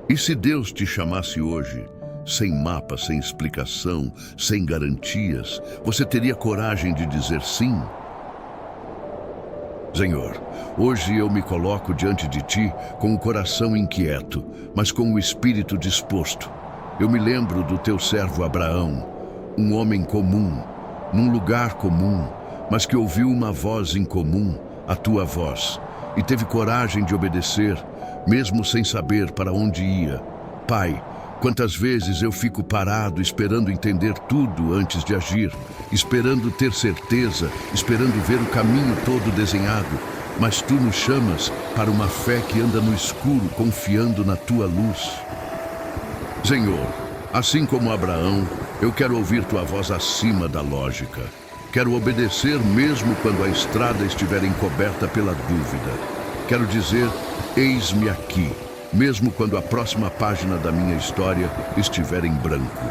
E se Deus te chamasse hoje, sem mapa, sem explicação, sem garantias, você teria coragem de dizer sim? Senhor, hoje eu me coloco diante de Ti com o coração inquieto, mas com o espírito disposto. Eu me lembro do Teu servo Abraão, um homem comum, num lugar comum, mas que ouviu uma voz incomum, a Tua voz, e teve coragem de obedecer, mesmo sem saber para onde ia. Pai, quantas vezes eu fico parado esperando entender tudo antes de agir, esperando ter certeza, esperando ver o caminho todo desenhado, mas Tu nos chamas para uma fé que anda no escuro, confiando na Tua luz. Senhor, assim como Abraão, eu quero ouvir Tua voz acima da lógica. Quero obedecer mesmo quando a estrada estiver encoberta pela dúvida. Quero dizer, eis-me aqui, mesmo quando a próxima página da minha história estiver em branco.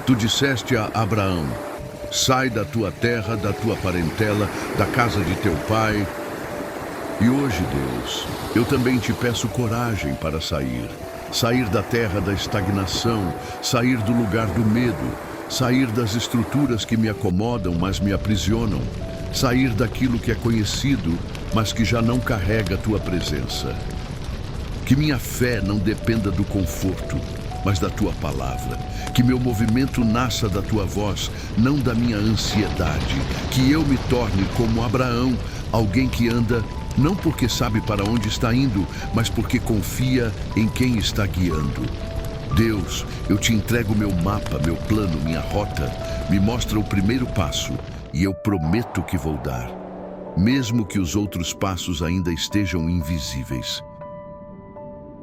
Tu disseste a Abraão, sai da tua terra, da tua parentela, da casa de teu pai. E hoje, Deus, eu também te peço coragem para sair. Sair da terra da estagnação, sair do lugar do medo, sair das estruturas que me acomodam, mas me aprisionam, sair daquilo que é conhecido, mas que já não carrega a tua presença. Que minha fé não dependa do conforto, mas da tua palavra. Que meu movimento nasça da tua voz, não da minha ansiedade. Que eu me torne como Abraão, alguém que anda não porque sabe para onde está indo, mas porque confia em quem está guiando. Deus, eu te entrego meu mapa, meu plano, minha rota. Me mostra o primeiro passo e eu prometo que vou dar, mesmo que os outros passos ainda estejam invisíveis.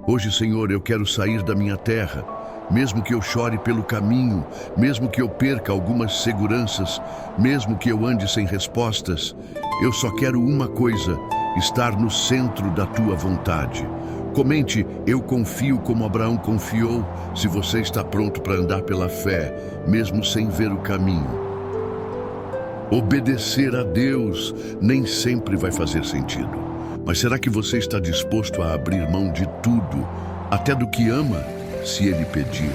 Hoje, Senhor, eu quero sair da minha terra, mesmo que eu chore pelo caminho, mesmo que eu perca algumas seguranças, mesmo que eu ande sem respostas. Eu só quero uma coisa: estar no centro da tua vontade. Comente, eu confio como Abraão confiou, se você está pronto para andar pela fé, mesmo sem ver o caminho. Obedecer a Deus nem sempre vai fazer sentido. Mas será que você está disposto a abrir mão de tudo, até do que ama, se Ele pedir?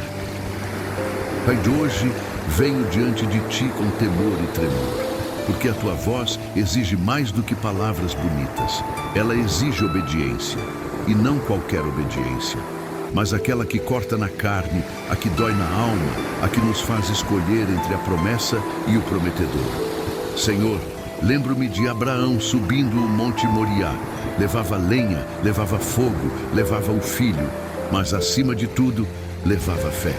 Pai, de hoje venho diante de Ti com temor e tremor, porque a Tua voz exige mais do que palavras bonitas. Ela exige obediência, e não qualquer obediência, mas aquela que corta na carne, a que dói na alma, a que nos faz escolher entre a promessa e o prometedor. Senhor, lembro-me de Abraão subindo o Monte Moriá. Levava lenha, levava fogo, levava o filho, mas acima de tudo, levava fé.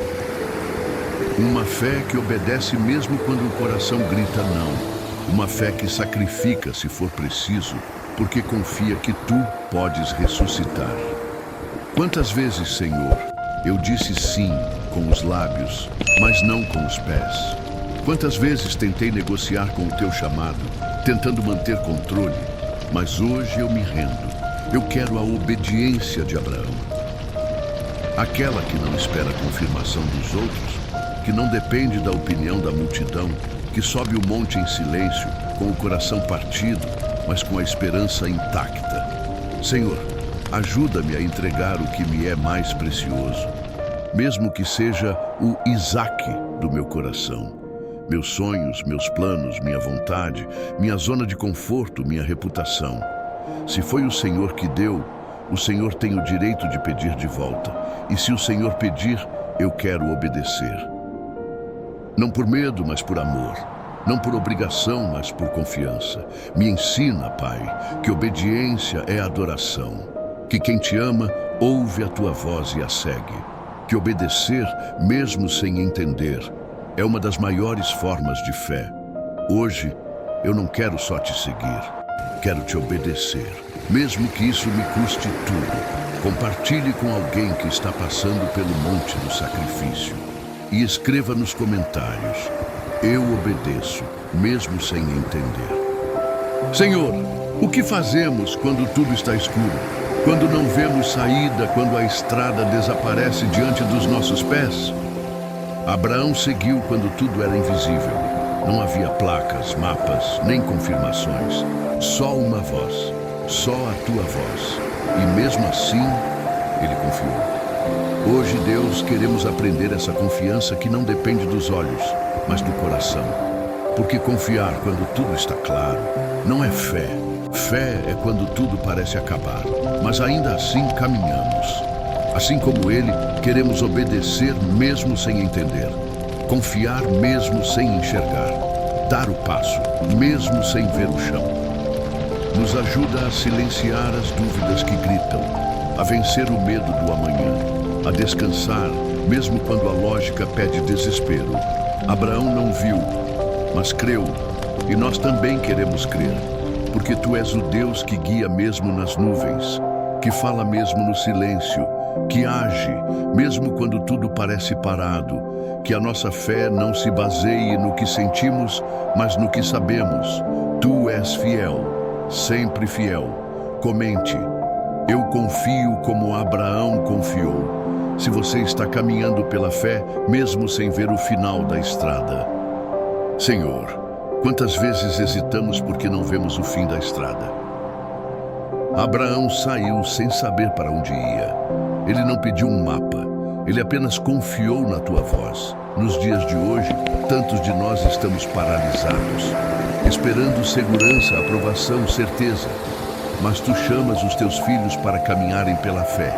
Uma fé que obedece mesmo quando o coração grita não. Uma fé que sacrifica se for preciso, porque confia que Tu podes ressuscitar. Quantas vezes, Senhor, eu disse sim com os lábios, mas não com os pés? Quantas vezes tentei negociar com o Teu chamado, tentando manter controle, mas hoje eu me rendo. Eu quero a obediência de Abraão. Aquela que não espera a confirmação dos outros, que não depende da opinião da multidão, que sobe o monte em silêncio, com o coração partido, mas com a esperança intacta. Senhor, ajuda-me a entregar o que me é mais precioso, mesmo que seja o Isaac do meu coração. Meus sonhos, meus planos, minha vontade, minha zona de conforto, minha reputação. Se foi o Senhor que deu, o Senhor tem o direito de pedir de volta. E se o Senhor pedir, eu quero obedecer. Não por medo, mas por amor. Não por obrigação, mas por confiança. Me ensina, Pai, que obediência é adoração. Que quem te ama, ouve a tua voz e a segue. Que obedecer, mesmo sem entender, é uma das maiores formas de fé. Hoje, eu não quero só te seguir. Quero te obedecer, mesmo que isso me custe tudo. Compartilhe com alguém que está passando pelo monte do sacrifício. E escreva nos comentários: eu obedeço, mesmo sem entender. Senhor, o que fazemos quando tudo está escuro? Quando não vemos saída, quando a estrada desaparece diante dos nossos pés? Abraão seguiu quando tudo era invisível. Não havia placas, mapas, nem confirmações. Só uma voz, só a tua voz. E mesmo assim, ele confiou. Hoje, Deus, queremos aprender essa confiança que não depende dos olhos, mas do coração. Porque confiar quando tudo está claro não é fé. Fé é quando tudo parece acabar, mas ainda assim caminhamos. Assim como Ele, queremos obedecer mesmo sem entender, confiar mesmo sem enxergar, dar o passo mesmo sem ver o chão. Nos ajuda a silenciar as dúvidas que gritam, a vencer o medo do amanhã, a descansar mesmo quando a lógica pede desespero. Abraão não viu, mas creu, e nós também queremos crer. Porque Tu és o Deus que guia mesmo nas nuvens, que fala mesmo no silêncio, que age mesmo quando tudo parece parado, que a nossa fé não se baseie no que sentimos, mas no que sabemos. Tu és fiel, sempre fiel. Comente: eu confio como Abraão confiou. Se você está caminhando pela fé, mesmo sem ver o final da estrada. Senhor, quantas vezes hesitamos porque não vemos o fim da estrada? Abraão saiu sem saber para onde ia. Ele não pediu um mapa, ele apenas confiou na Tua voz. Nos dias de hoje, tantos de nós estamos paralisados, esperando segurança, aprovação, certeza. Mas Tu chamas os Teus filhos para caminharem pela fé,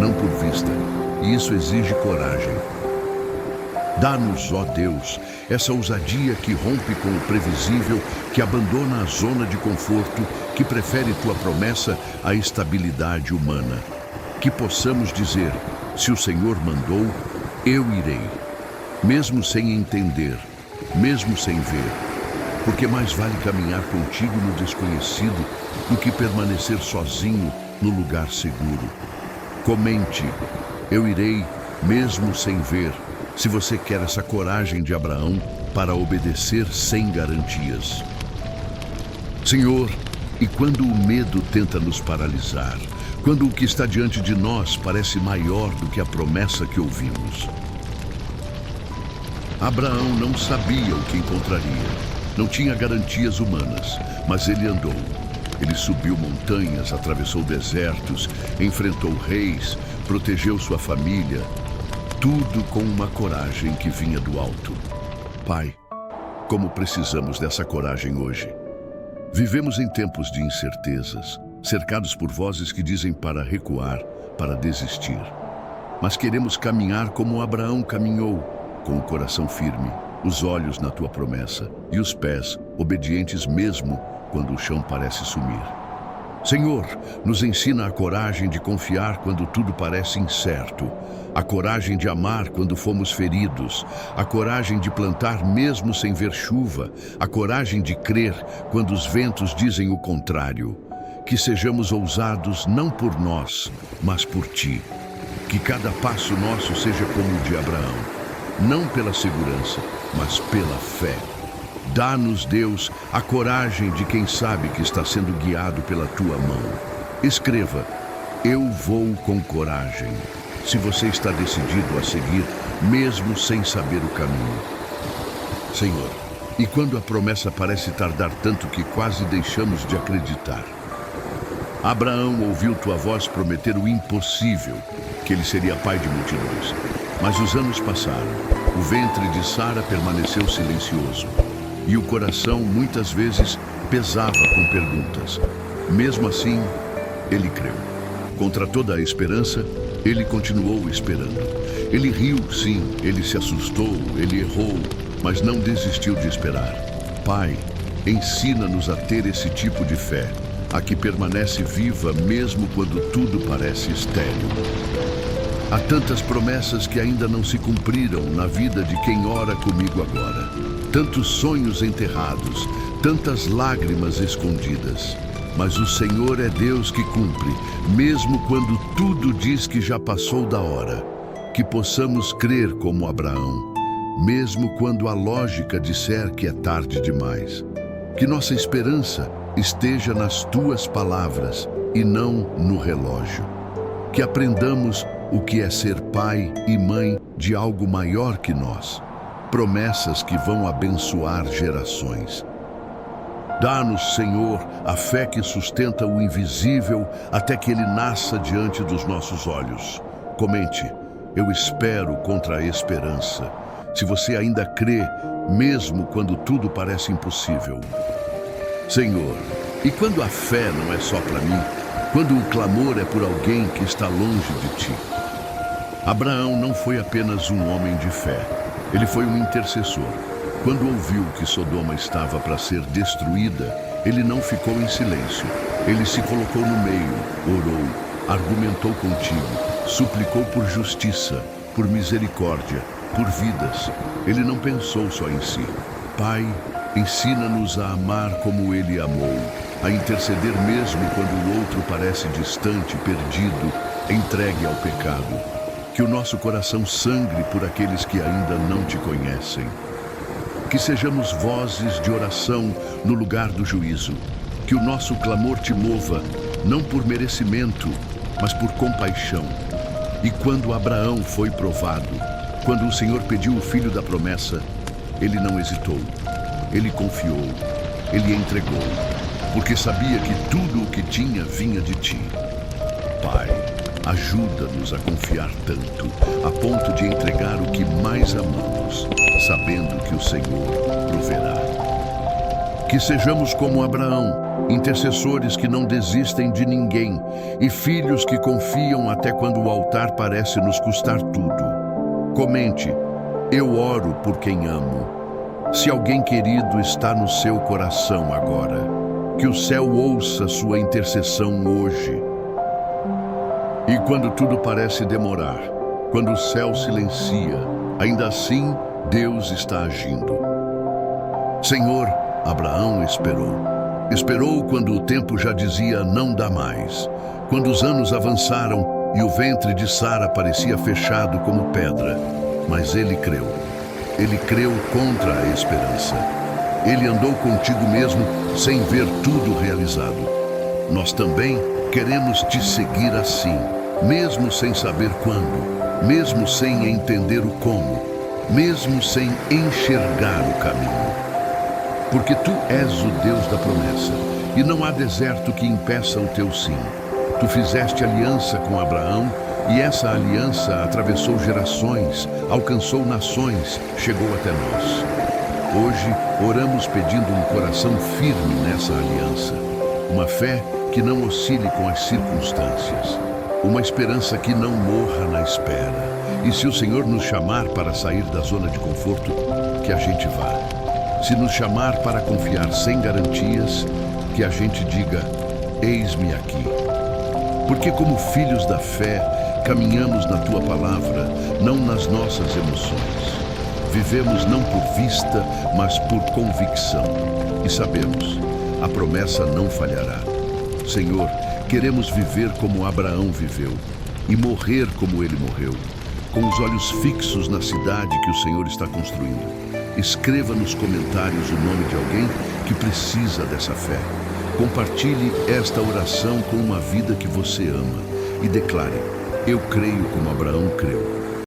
não por vista, e isso exige coragem. Dá-nos, ó Deus, essa ousadia que rompe com o previsível, que abandona a zona de conforto, que prefere Tua promessa à estabilidade humana. Que possamos dizer: se o Senhor mandou, eu irei. Mesmo sem entender, mesmo sem ver. Porque mais vale caminhar contigo no desconhecido do que permanecer sozinho no lugar seguro. Comente: eu irei, mesmo sem ver. Se você quer essa coragem de Abraão para obedecer sem garantias. Senhor, e quando o medo tenta nos paralisar, quando o que está diante de nós parece maior do que a promessa que ouvimos. Abraão não sabia o que encontraria, não tinha garantias humanas, mas ele andou. Ele subiu montanhas, atravessou desertos, enfrentou reis, protegeu sua família. Tudo com uma coragem que vinha do alto. Pai, como precisamos dessa coragem hoje. Vivemos em tempos de incertezas, cercados por vozes que dizem para recuar, para desistir. Mas queremos caminhar como Abraão caminhou, com o coração firme, os olhos na Tua promessa e os pés obedientes mesmo quando o chão parece sumir. Senhor, nos ensina a coragem de confiar quando tudo parece incerto, a coragem de amar quando fomos feridos, a coragem de plantar mesmo sem ver chuva, a coragem de crer quando os ventos dizem o contrário. Que sejamos ousados não por nós, mas por Ti. Que cada passo nosso seja como o de Abraão, não pela segurança, mas pela fé. Dá-nos, Deus, a coragem de quem sabe que está sendo guiado pela Tua mão. Escreva: eu vou com coragem. Se você está decidido a seguir, mesmo sem saber o caminho. Senhor, e quando a promessa parece tardar tanto que quase deixamos de acreditar? Abraão ouviu Tua voz prometer o impossível, que ele seria pai de multidões. Mas os anos passaram, o ventre de Sara permaneceu silencioso. E o coração, muitas vezes, pesava com perguntas. Mesmo assim, ele creu. Contra toda a esperança, ele continuou esperando. Ele riu, sim, ele se assustou, ele errou, mas não desistiu de esperar. Pai, ensina-nos a ter esse tipo de fé, a que permanece viva mesmo quando tudo parece estéril. Há tantas promessas que ainda não se cumpriram na vida de quem ora comigo agora. Tantos sonhos enterrados, tantas lágrimas escondidas. Mas o Senhor é Deus que cumpre, mesmo quando tudo diz que já passou da hora. Que possamos crer como Abraão, mesmo quando a lógica disser que é tarde demais. Que nossa esperança esteja nas Tuas palavras e não no relógio. Que aprendamos o que é ser pai e mãe de algo maior que nós. Promessas que vão abençoar gerações. Dá-nos, Senhor, a fé que sustenta o invisível até que ele nasça diante dos nossos olhos. Comente: eu espero contra a esperança. Se você ainda crê, mesmo quando tudo parece impossível. Senhor, e quando a fé não é só para mim? Quando o clamor é por alguém que está longe de ti? Abraão não foi apenas um homem de fé. Ele foi um intercessor. Quando ouviu que Sodoma estava para ser destruída, ele não ficou em silêncio. Ele se colocou no meio, orou, argumentou contigo, suplicou por justiça, por misericórdia, por vidas. Ele não pensou só em si. Pai, ensina-nos a amar como Ele amou, a interceder mesmo quando o outro parece distante, perdido, entregue ao pecado. Que o nosso coração sangre por aqueles que ainda não te conhecem. Que sejamos vozes de oração no lugar do juízo. Que o nosso clamor te mova, não por merecimento, mas por compaixão. E quando Abraão foi provado, quando o Senhor pediu o filho da promessa, ele não hesitou, ele confiou, ele entregou, porque sabia que tudo o que tinha vinha de ti. Pai, ajuda-nos a confiar tanto, a ponto de entregar o que mais amamos, sabendo que o Senhor proverá. Que sejamos como Abraão, intercessores que não desistem de ninguém e filhos que confiam até quando o altar parece nos custar tudo. Comente: eu oro por quem amo. Se alguém querido está no seu coração agora, que o céu ouça sua intercessão hoje. E quando tudo parece demorar, quando o céu silencia, ainda assim Deus está agindo. Senhor, Abraão esperou. Esperou quando o tempo já dizia não dá mais. Quando os anos avançaram e o ventre de Sara parecia fechado como pedra. Mas ele creu. Ele creu contra a esperança. Ele andou contigo mesmo sem ver tudo realizado. Nós também queremos te seguir assim, mesmo sem saber quando, mesmo sem entender o como, mesmo sem enxergar o caminho. Porque tu és o Deus da promessa, e não há deserto que impeça o teu sim. Tu fizeste aliança com Abraão, e essa aliança atravessou gerações, alcançou nações, chegou até nós. Hoje, oramos pedindo um coração firme nessa aliança, uma fé que não oscile com as circunstâncias, uma esperança que não morra na espera. E se o Senhor nos chamar para sair da zona de conforto, que a gente vá. Se nos chamar para confiar sem garantias, que a gente diga: eis-me aqui. Porque como filhos da fé, caminhamos na Tua palavra, não nas nossas emoções. Vivemos não por vista, mas por convicção. E sabemos, a promessa não falhará. Senhor, queremos viver como Abraão viveu e morrer como ele morreu, com os olhos fixos na cidade que o Senhor está construindo. Escreva nos comentários o nome de alguém que precisa dessa fé. Compartilhe esta oração com uma vida que você ama e declare: eu creio como Abraão creu.